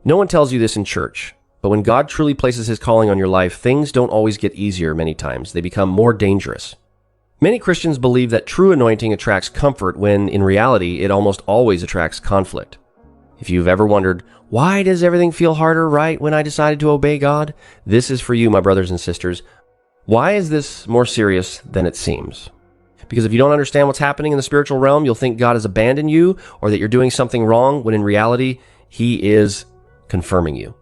No one tells you this in church, but when God truly places his calling on your life, things don't always get easier many times. They become more dangerous. Many Christians believe that true anointing attracts comfort when, in reality, it almost always attracts conflict. If you've ever wondered, why does everything feel harder right when I decided to obey God? This is for you, my brothers and sisters. Why is this more serious than it seems? Because if you don't understand what's happening in the spiritual realm, you'll think God has abandoned you or that you're doing something wrong, when in reality, he is confirming you.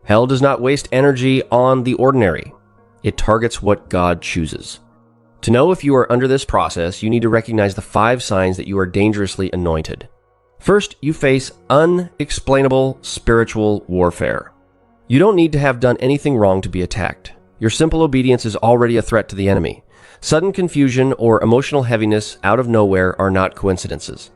Hell does not waste energy on the ordinary. It targets what God chooses. To know if you are under this process, you need to recognize the 5 signs that you are dangerously anointed. First, you face unexplainable spiritual warfare. You don't need to have done anything wrong to be attacked. Your simple obedience is already a threat to the enemy. Sudden confusion or emotional heaviness out of nowhere are not coincidences.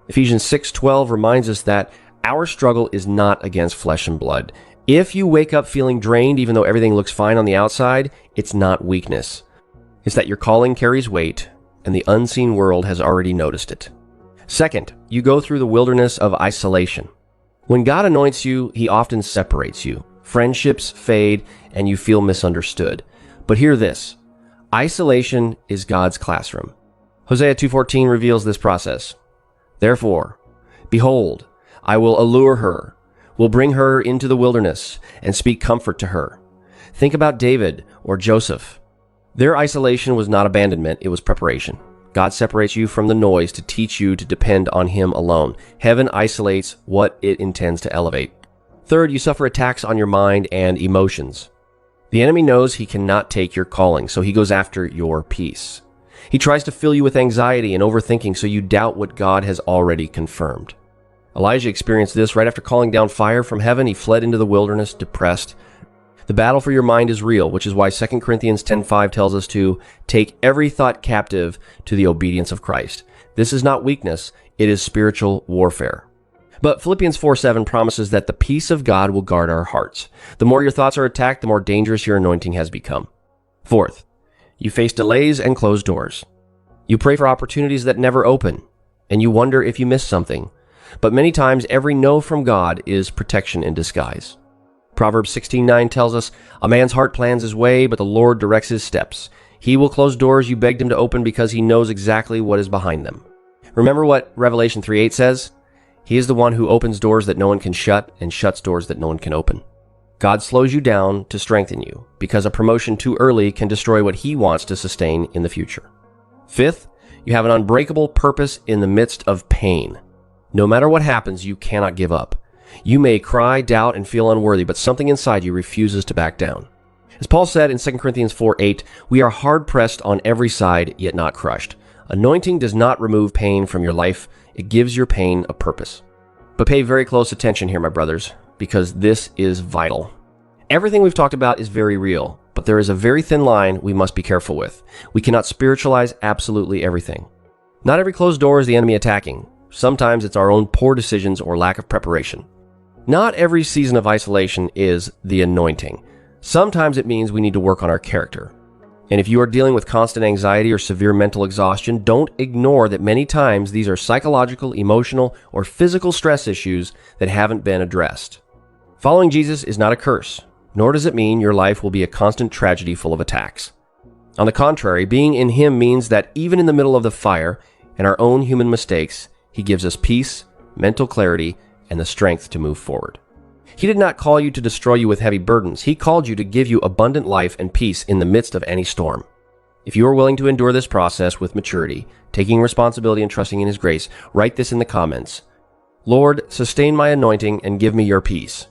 Ephesians 6:12 reminds us that our struggle is not against flesh and blood. If you wake up feeling drained even though everything looks fine on the outside, it's not weakness. It's that your calling carries weight and the unseen world has already noticed it. Second, you go through the wilderness of isolation. When God anoints you, he often separates you. Friendships fade and you feel misunderstood. But hear this, isolation is God's classroom. Hosea 2:14 reveals this process. Therefore, behold, I will allure her, will bring her into the wilderness and speak comfort to her. Think about David or Joseph. Their isolation was not abandonment, it was preparation. God separates you from the noise to teach you to depend on him alone. Heaven isolates what it intends to elevate. Third, you suffer attacks on your mind and emotions. The enemy knows he cannot take your calling, so he goes after your peace. He tries to fill you with anxiety and overthinking so you doubt what God has already confirmed. Elijah experienced this right after calling down fire from heaven. He fled into the wilderness depressed. The battle for your mind is real, which is why 2 Corinthians 10:5 tells us to take every thought captive to the obedience of Christ. This is not weakness, it is spiritual warfare. But Philippians 4:7 promises that the peace of God will guard our hearts. The more your thoughts are attacked, the more dangerous your anointing has become. Fourth, you face delays and closed doors. You pray for opportunities that never open, and you wonder if you missed something. But many times, every no from God is protection in disguise. Proverbs 16:9 tells us, a man's heart plans his way, but the Lord directs his steps. He will close doors you begged him to open because he knows exactly what is behind them. Remember what Revelation 3:8 says? He is the one who opens doors that no one can shut and shuts doors that no one can open. God slows you down to strengthen you, because a promotion too early can destroy what he wants to sustain in the future. Fifth, you have an unbreakable purpose in the midst of pain. No matter what happens, you cannot give up. You may cry, doubt, and feel unworthy, but something inside you refuses to back down. As Paul said in 2 Corinthians 4:8, we are hard-pressed on every side, yet not crushed. Anointing does not remove pain from your life. It gives your pain a purpose. But pay very close attention here, my brothers, because this is vital. Everything we've talked about is very real, but there is a very thin line we must be careful with. We cannot spiritualize absolutely everything. Not every closed door is the enemy attacking. Sometimes it's our own poor decisions or lack of preparation. Not every season of isolation is the anointing. Sometimes it means we need to work on our character. And if you are dealing with constant anxiety or severe mental exhaustion, don't ignore that many times these are psychological, emotional, or physical stress issues that haven't been addressed. Following Jesus is not a curse, nor does it mean your life will be a constant tragedy full of attacks. On the contrary, being in him means that even in the middle of the fire and our own human mistakes, he gives us peace, mental clarity, and the strength to move forward. He did not call you to destroy you with heavy burdens. He called you to give you abundant life and peace in the midst of any storm. If you are willing to endure this process with maturity, taking responsibility and trusting in his grace, write this in the comments. Lord, sustain my anointing and give me your peace.